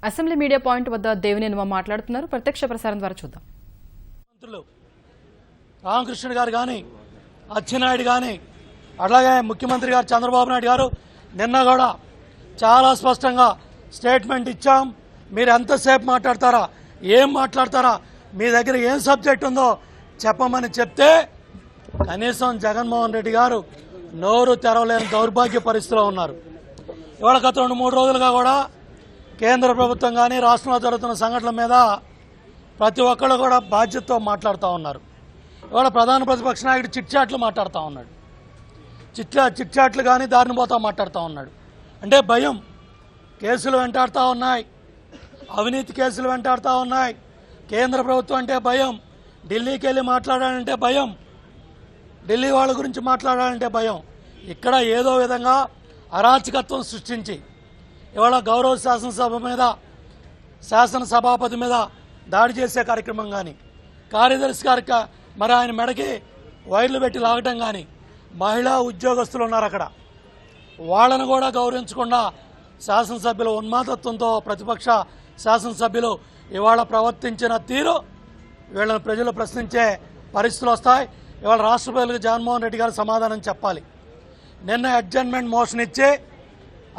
Assembly media point వద్ద దేవినేని ఉమ మాట్లాడుతున్నారు. ప్రత్యక్ష ప్రసారం ద్వారా చూద్దాం. మంత్రులు రామకృష్ణ గారు కానీ, అచ్చెన్నాయుడు కానీ, అలాగే ముఖ్యమంత్రి గారు చంద్రబాబు నాయుడు గారు నిన్న కూడా చాలా స్పష్టంగా స్టేట్మెంట్ ఇచ్చాం. మీరు ఎంతసేపు మాట్లాడతారా, ఏం మాట్లాడతారా, మీ దగ్గర ఏం సబ్జెక్ట్ ఉందో చెప్పమని చెప్తే కనీసం జగన్మోహన్ రెడ్డి గారు నోరు తెరవలేని దౌర్భాగ్య పరిస్థితిలో ఉన్నారు. ఇవాళ గత 2-3 రోజులుగా కూడా కేంద్ర ప్రభుత్వం కానీ రాష్ట్రంలో జరుగుతున్న సంఘటనల మీద ప్రతి ఒక్కళ్ళు కూడా బాధ్యతతో మాట్లాడుతూ ఉన్నారు. ఇవాళ ప్రధాన ప్రతిపక్ష నాయకుడు చిట్చాట్లు మాట్లాడుతూ ఉన్నాడు. చిట్చాట్లు కానీ దారిని పోతా మాట్లాడుతూ ఉన్నాడు. అంటే భయం. కేసులు వెంటాడుతూ ఉన్నాయి, అవినీతి కేసులు వెంటాడుతూ ఉన్నాయి. కేంద్ర ప్రభుత్వం అంటే భయం, ఢిల్లీకి వెళ్ళి మాట్లాడాలంటే భయం, ఢిల్లీ వాళ్ళ గురించి మాట్లాడాలంటే భయం. ఇక్కడ ఏదో విధంగా అరాచకత్వం సృష్టించి ఇవాళ గౌరవ శాసనసభ మీద, శాసనసభాపతి మీద దాడి చేసే కార్యక్రమం కానీ, కార్యదర్శి గారికి మరి ఆయన మెడకి వైర్లు పెట్టి లాగటం కానీ, మహిళా ఉద్యోగస్తులు ఉన్నారు అక్కడ, వాళ్ళను కూడా గౌరవించకుండా శాసనసభ్యులు ఉన్మాదత్వంతో ప్రతిపక్ష శాసనసభ్యులు ఇవాళ ప్రవర్తించిన తీరు వీళ్ళని ప్రజలు ప్రశ్నించే పరిస్థితులు వస్తాయి. ఇవాళ రాష్ట్ర ప్రజలకు జగన్మోహన్ రెడ్డి గారు సమాధానం చెప్పాలి. నిన్న అడ్జర్న్మెంట్ మోషన్ ఇచ్చి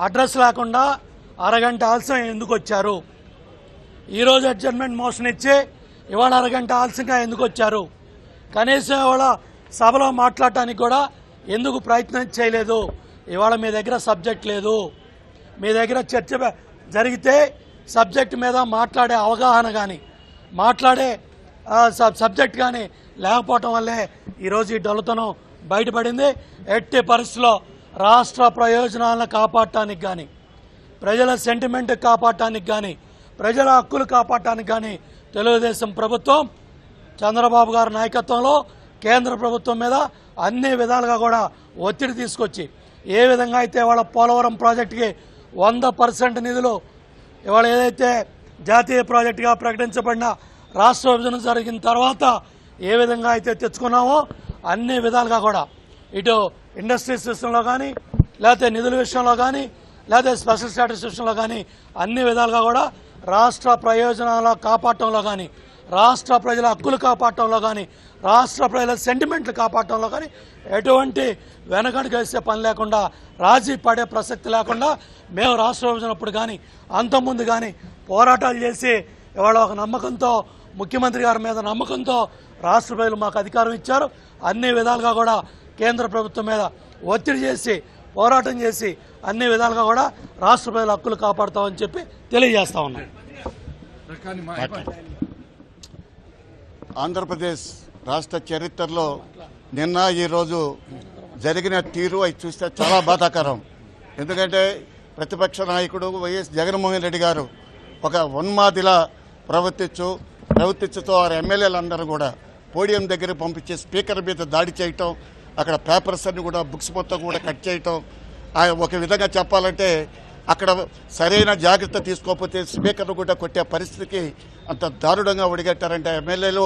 అడ్రస్ లేకుండా అరగంట ఆలస్యం ఎందుకు వచ్చారు? ఈరోజు అడ్జర్న్మెంట్ మోషన్ ఇచ్చి ఇవాళ అరగంట ఆలస్యంగా ఎందుకు వచ్చారు? కనీసం ఇవాళ సభలో మాట్లాడటానికి కూడా ఎందుకు ప్రయత్నం చేయలేదు? ఇవాళ మీ దగ్గర సబ్జెక్ట్ లేదు. మీ దగ్గర చర్చ జరిగితే సబ్జెక్ట్ మీద మాట్లాడే అవగాహన కానీ, మాట్లాడే సబ్జెక్ట్ కానీ లేకపోవటం వల్లే ఈరోజు ఈ డొల్లతనం బయటపడింది. ఎట్టి పరిస్థితుల్లో రాష్ట్ర ప్రయోజనాలను కాపాడటానికి కానీ, ప్రజల సెంటిమెంట్ కాపాడటానికి కానీ, ప్రజల హక్కులు కాపాడటానికి కానీ తెలుగుదేశం ప్రభుత్వం చంద్రబాబు గారి నాయకత్వంలో కేంద్ర ప్రభుత్వం మీద అన్ని విధాలుగా కూడా ఒత్తిడి తీసుకొచ్చి ఏ విధంగా అయితే ఇవాళ పోలవరం ప్రాజెక్టుకి 100% నిధులు ఇవాళ ఏదైతే జాతీయ ప్రాజెక్టుగా ప్రకటించబడిన రాష్ట్ర విభజన జరిగిన తర్వాత ఏ విధంగా అయితే తెచ్చుకున్నామో అన్ని విధాలుగా కూడా ఇటు ఇండస్ట్రీ సిస్టంలో కానీ, లేకపోతే నిధుల విషయంలో కానీ, లేకపోతే స్పెషల్ స్టాటస్ విషయంలో కానీ అన్ని విధాలుగా కూడా రాష్ట్ర ప్రయోజనాల కాపాడటంలో కానీ, రాష్ట్ర ప్రజల హక్కులు కాపాడటంలో కానీ, రాష్ట్ర ప్రజల సెంటిమెంట్లు కాపాడటంలో కానీ ఎటువంటి వెనకడుగు వేసే పని లేకుండా, రాజీ పడే ప్రసక్తి లేకుండా మేము రాష్ట్ర విభజనప్పుడు కానీ అంతకుముందు కానీ పోరాటాలు చేసి ఇవాళ ఒక నమ్మకంతో, ముఖ్యమంత్రి గారి మీద నమ్మకంతో రాష్ట్ర ప్రజలు మాకు అధికారం ఇచ్చారు. అన్ని విధాలుగా కూడా కేంద్ర ప్రభుత్వం మీద ఒత్తిడి చేసి పోరాటం చేసి అన్ని విధాలుగా కూడా రాష్ట్ర ప్రజల హక్కులు కాపాడుతామని చెప్పి తెలియజేస్తా ఉన్నాం. ఆంధ్రప్రదేశ్ రాష్ట్ర చరిత్రలో నిన్న ఈరోజు జరిగిన తీరు అవి చూస్తే చాలా బాధాకరం. ఎందుకంటే ప్రతిపక్ష నాయకుడు వైఎస్ జగన్మోహన్ రెడ్డి గారు ఒక ఉన్మాదిలా ప్రవర్తించుతూ వారి ఎమ్మెల్యేలందరూ కూడా పోడియం దగ్గర పంపించి స్పీకర్ మీద దాడి చేయటం, అక్కడ పేపర్స్ అన్ని కూడా బుక్స్ మొత్తం కూడా కట్ చేయటం, ఒక విధంగా చెప్పాలంటే అక్కడ సరైన జాగ్రత్త తీసుకోకపోతే స్పీకర్ను కూడా కొట్టే పరిస్థితికి అంత దారుణంగా ఒడిగట్టారంటే ఎమ్మెల్యేలు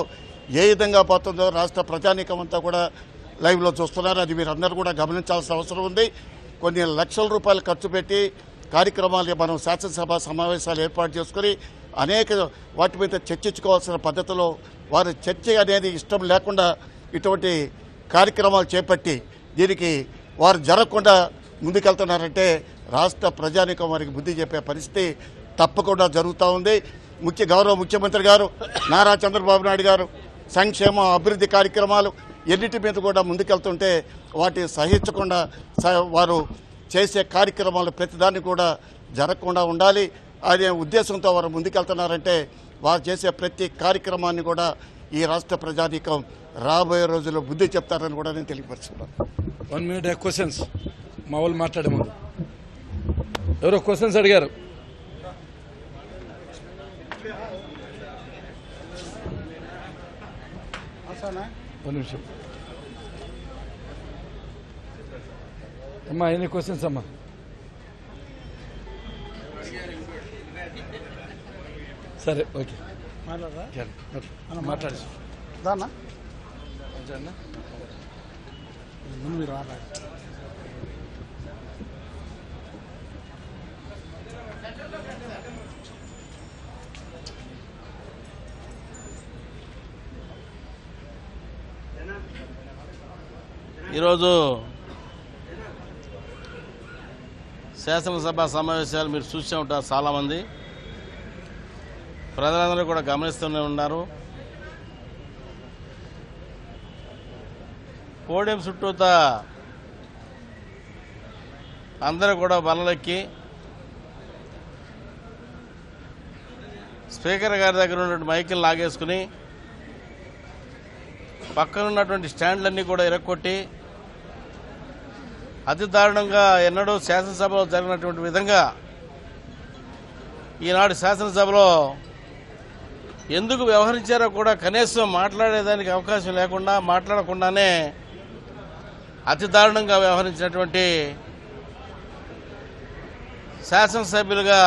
ఏ విధంగా పోతుందో రాష్ట్ర ప్రజానీకం అంతా కూడా లైవ్లో చూస్తున్నారు. అది మీరందరూ కూడా గమనించాల్సిన అవసరం ఉంది. కొన్ని లక్షల రూపాయలు ఖర్చు పెట్టి కార్యక్రమాలు మనం శాసనసభ సమావేశాలు ఏర్పాటు చేసుకుని అనేక వాటి మీద చర్చించుకోవాల్సిన పద్ధతిలో వారి చర్చ అనేది ఇష్టం లేకుండా ఇటువంటి కార్యక్రమాలు చేపట్టి దీనికి వారు జరగకుండా ముందుకెళ్తున్నారంటే రాష్ట్ర ప్రజానీకం వారికి బుద్ధి చెప్పే పరిస్థితి తప్పకుండా జరుగుతూ ఉంది. గౌరవ ముఖ్యమంత్రి గారు నారా చంద్రబాబు నాయుడు గారు సంక్షేమ అభివృద్ధి కార్యక్రమాలు ఎన్నిటి మీద కూడా ముందుకెళ్తుంటే వాటిని సహించకుండా వారు చేసే కార్యక్రమాలు ప్రతిదాన్ని కూడా జరగకుండా ఉండాలి అనే ఉద్దేశంతో వారు ముందుకెళ్తున్నారంటే వారు చేసే ప్రతి కార్యక్రమాన్ని కూడా ఈ రాష్ట్ర ప్రజానీకం రాబోయే రోజుల్లో బుద్ధి చెప్తారని కూడా నేను తెలియపరుస్తున్నాను. 1 minute క్వశ్చన్స్ మా వాళ్ళు మాట్లాడే ముందు ఎవరో క్వశ్చన్స్ అడిగారు. ఒక నిమిషం అమ్మా, ఎన్ని క్వశ్చన్స్ అమ్మా? సరే, ఓకే, మాట్లాడు. ఈరోజు శాసనసభ సమావేశాలు మీరు చూసే ఉంటారు. చాలామంది ప్రజలందరూ కూడా గమనిస్తూనే ఉన్నారు. పోడియం చుట్టూత అందరూ కూడా బలలెక్కి స్పీకర్ గారి దగ్గర ఉన్నటువంటి మైకులు లాగేసుకుని పక్కన ఉన్నటువంటి స్టాండ్లన్నీ కూడా ఇరక్కొట్టి అతి దారుణంగా ఎన్నడూ శాసనసభలో జరిగినటువంటి విధంగా ఈనాడు శాసనసభలో ఎందుకు వ్యవహరించారో కూడా కనీసం మాట్లాడేదానికి అవకాశం లేకుండా మాట్లాడకుండానే అతి దారుణంగా వ్యవహరించినటువంటి శాసనసభ్యులుగా